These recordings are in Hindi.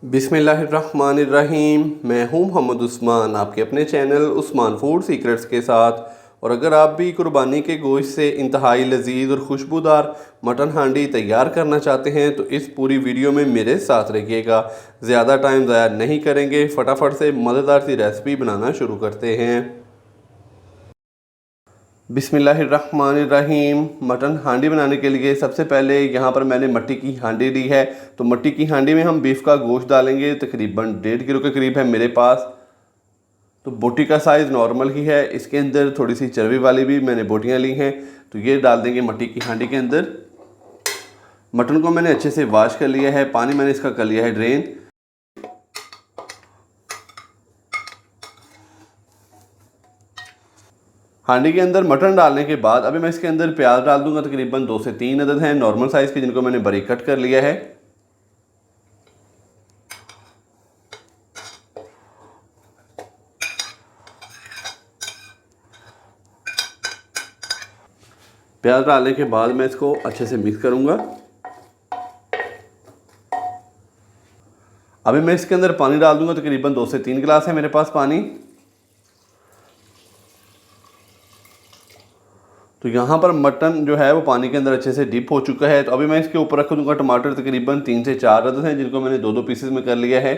बिस्मिल्लाहिर्रहमानिर्रहीम। मैं हूं मोहम्मद उस्मान, आपके अपने चैनल उस्मान फूड सीक्रेट्स के साथ। और अगर आप भी कुर्बानी के गोश्त से इंतहाई लजीज और खुशबूदार मटन हांडी तैयार करना चाहते हैं तो इस पूरी वीडियो में मेरे साथ रहिएगा। ज़्यादा टाइम ज़ाया नहीं करेंगे, फटाफट से मज़ेदार सी रेसिपी बनाना शुरू करते हैं। बिस्मिल्लाहिर्रहमानिर्रहीम। मटन हांडी बनाने के लिए सबसे पहले यहाँ पर मैंने मट्टी की हांडी ली है। तो मट्टी की हांडी में हम बीफ का गोश्त डालेंगे। तकरीबन 1.5 किलो के करीब है मेरे पास। तो बोटी का साइज़ नॉर्मल ही है। इसके अंदर थोड़ी सी चर्बी वाली भी मैंने बोटियाँ ली हैं, तो ये डाल देंगे मट्टी की हांडी के अंदर। मटन को मैंने अच्छे से वॉश कर लिया है, पानी मैंने इसका कर लिया है ड्रेन। हांडी के अंदर मटन डालने के बाद अभी मैं इसके अंदर प्याज डाल दूंगा। तकरीबन 2 से 3 अदद हैं नॉर्मल साइज़ के, जिनको मैंने बारीक कट कर लिया है। प्याज डालने के बाद मैं इसको अच्छे से मिक्स करूंगा। अभी मैं इसके अंदर पानी डाल दूंगा। तकरीबन 2 से 3 गिलास है मेरे पास पानी। तो यहाँ पर मटन जो है वो पानी के अंदर अच्छे से डिप हो चुका है। तो अभी मैं इसके ऊपर रख दूंगा टमाटर। तकरीबन 3 से 4 अदद हैं, जिनको मैंने 2-2 पीसेस में कर लिया है।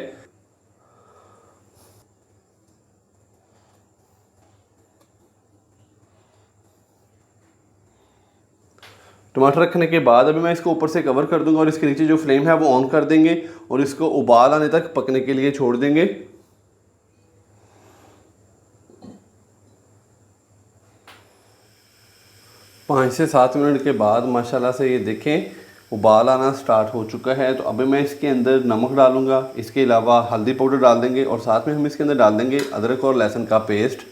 टमाटर रखने के बाद अभी मैं इसको ऊपर से कवर कर दूंगा और इसके नीचे जो फ्लेम है वो ऑन कर देंगे और इसको उबाल आने तक पकने के लिए छोड़ देंगे। पाँच से 7 मिनट के बाद माशाल्लाह से ये देखें उबाल आना स्टार्ट हो चुका है। तो अभी मैं इसके अंदर नमक डालूंगा, इसके अलावा हल्दी पाउडर डाल देंगे और साथ में हम इसके अंदर डाल देंगे अदरक और लहसुन का पेस्ट।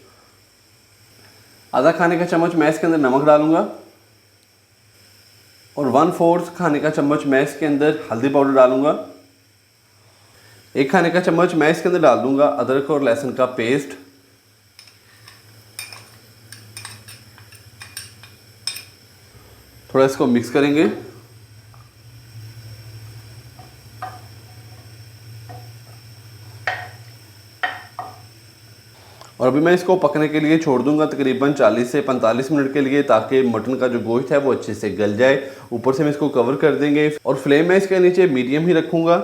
आधा खाने का चम्मच मैं इसके अंदर नमक डालूंगा और 1/4 खाने का चम्मच मैं इसके अंदर हल्दी पाउडर डालूंगा। 1 खाने का चम्मच मैं इसके अंदर डाल दूंगा अदरक और लहसुन का पेस्ट। थोड़ा इसको मिक्स करेंगे। और अभी मैं इसको पकने के लिए छोड़ दूंगा तकरीबन 40 से 45 मिनट के लिए, ताकि मटन का जो गोश्त है वो अच्छे से गल जाए। ऊपर से हम इसको कवर कर देंगे और फ्लेम में इसके नीचे मीडियम ही रखूंगा।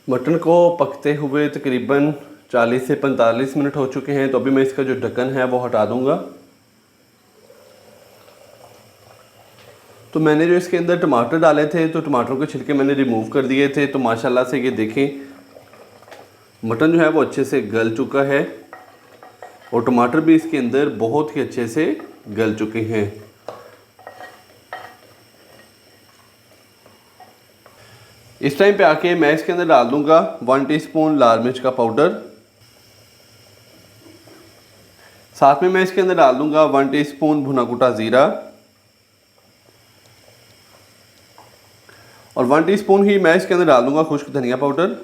मटन को पकते हुए तकरीबन 40 से 45 मिनट हो चुके हैं। तो अभी मैं इसका जो ढक्कन है वो हटा दूंगा। तो मैंने जो इसके अंदर टमाटर डाले थे तो टमाटरों के छिलके मैंने रिमूव कर दिए थे। तो माशाल्लाह से ये देखें मटन जो है वो अच्छे से गल चुका है और टमाटर भी इसके अंदर बहुत ही अच्छे से गल चुके हैं। इस टाइम पे आके मैं इसके अंदर डाल दूंगा 1 टीस्पून लाल मिर्च का पाउडर। साथ में मैं इसके अंदर डाल दूंगा 1 टीस्पून भुना कुटा जीरा और 1 टीस्पून ही मैं इसके अंदर डाल दूंगा खुश्क धनिया पाउडर।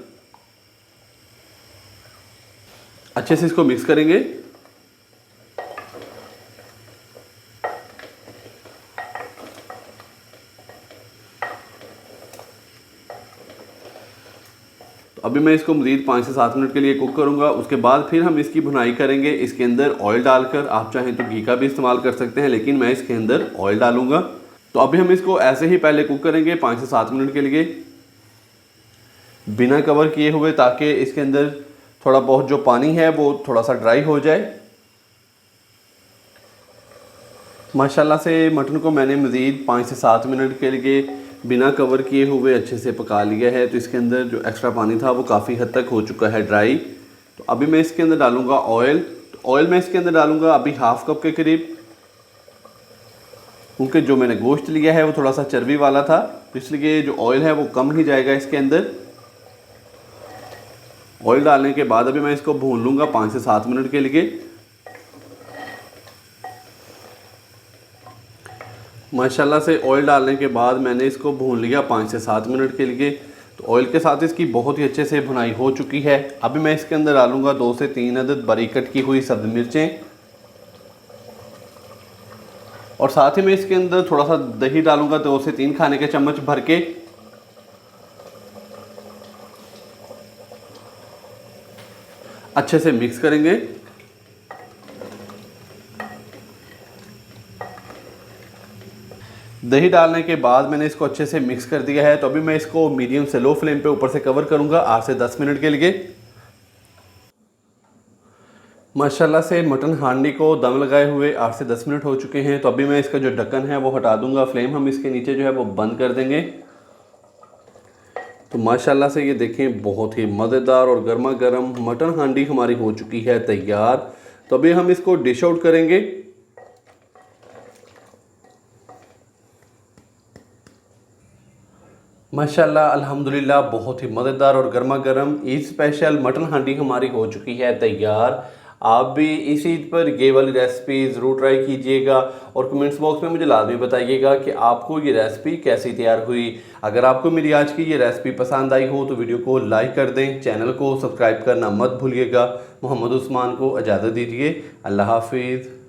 अच्छे से इसको मिक्स करेंगे। अभी मैं इसको मज़ीद 5 से 7 मिनट के लिए कुक करूंगा। उसके बाद फिर हम इसकी भुनाई करेंगे। इसके अंदर ऑयल डालकर, आप चाहें तो घी का भी इस्तेमाल कर सकते हैं, लेकिन मैं इसके अंदर ऑयल डालूंगा। तो अभी हम इसको ऐसे ही पहले कुक करेंगे 5 से 7 मिनट के लिए बिना कवर किए हुए, ताकि इसके अंदर थोड़ा बहुत जो पानी है वो थोड़ा सा ड्राई हो जाए। माशाल्लाह से मटन को मैंने मज़ीद 5 से 7 मिनट के लिए बिना कवर किए हुए अच्छे से पका लिया है। तो इसके अंदर जो एक्स्ट्रा पानी था वो काफ़ी हद तक हो चुका है ड्राई। तो अभी मैं इसके अंदर डालूंगा ऑयल। तो ऑयल मैं इसके अंदर डालूंगा अभी ½ कप के करीब, क्योंकि जो मैंने गोश्त लिया है वो थोड़ा सा चर्बी वाला था, तो इसलिए जो ऑयल है वो कम ही जाएगा इसके अंदर। ऑयल डालने के बाद अभी मैं इसको भून लूँगा 5 से 7 मिनट के लिए। माशाल्लाह से ऑयल डालने के बाद मैंने इसको भून लिया 5 से 7 मिनट के लिए। तो ऑयल के साथ इसकी बहुत ही अच्छे से भुनाई हो चुकी है। अभी मैं इसके अंदर डालूंगा 2 से 3 अदद बारीक कट की हुई सब्ज़ मिर्चें और साथ ही मैं इसके अंदर थोड़ा सा दही डालूंगा, 2 से 3 खाने के चम्मच भर के। अच्छे से मिक्स करेंगे। दही डालने के बाद मैंने इसको अच्छे से मिक्स कर दिया है। तो अभी मैं इसको मीडियम से लो फ्लेम पे ऊपर से कवर करूंगा 8 से 10 मिनट के लिए। माशाल्लाह से मटन हांडी को दम लगाए हुए 8 से 10 मिनट हो चुके हैं। तो अभी मैं इसका जो ढक्कन है वो हटा दूंगा, फ्लेम हम इसके नीचे जो है वो बंद कर देंगे। तो माशाल्लाह से ये देखें, बहुत ही मज़ेदार और गर्मा गर्म मटन हांडी हमारी हो चुकी है तैयार। तो अभी हम इसको डिश आउट करेंगे। माशाल्लाह अल्हम्दुलिल्लाह, बहुत ही मज़ेदार और गर्मा गर्म ईद स्पेशल मटन हांडी हमारी हो चुकी है तैयार। आप भी इस ईद पर ये वाली रेसिपी ज़रूर ट्राई कीजिएगा और कमेंट्स बॉक्स में मुझे लाजमी बताइएगा कि आपको ये रेसिपी कैसी तैयार हुई। अगर आपको मेरी आज की ये रेसिपी पसंद आई हो तो वीडियो को लाइक कर दें, चैनल को सब्सक्राइब करना मत भूलिएगा। मोहम्मद उस्मान को इजाज़त दीजिए। अल्लाह हाफिज़।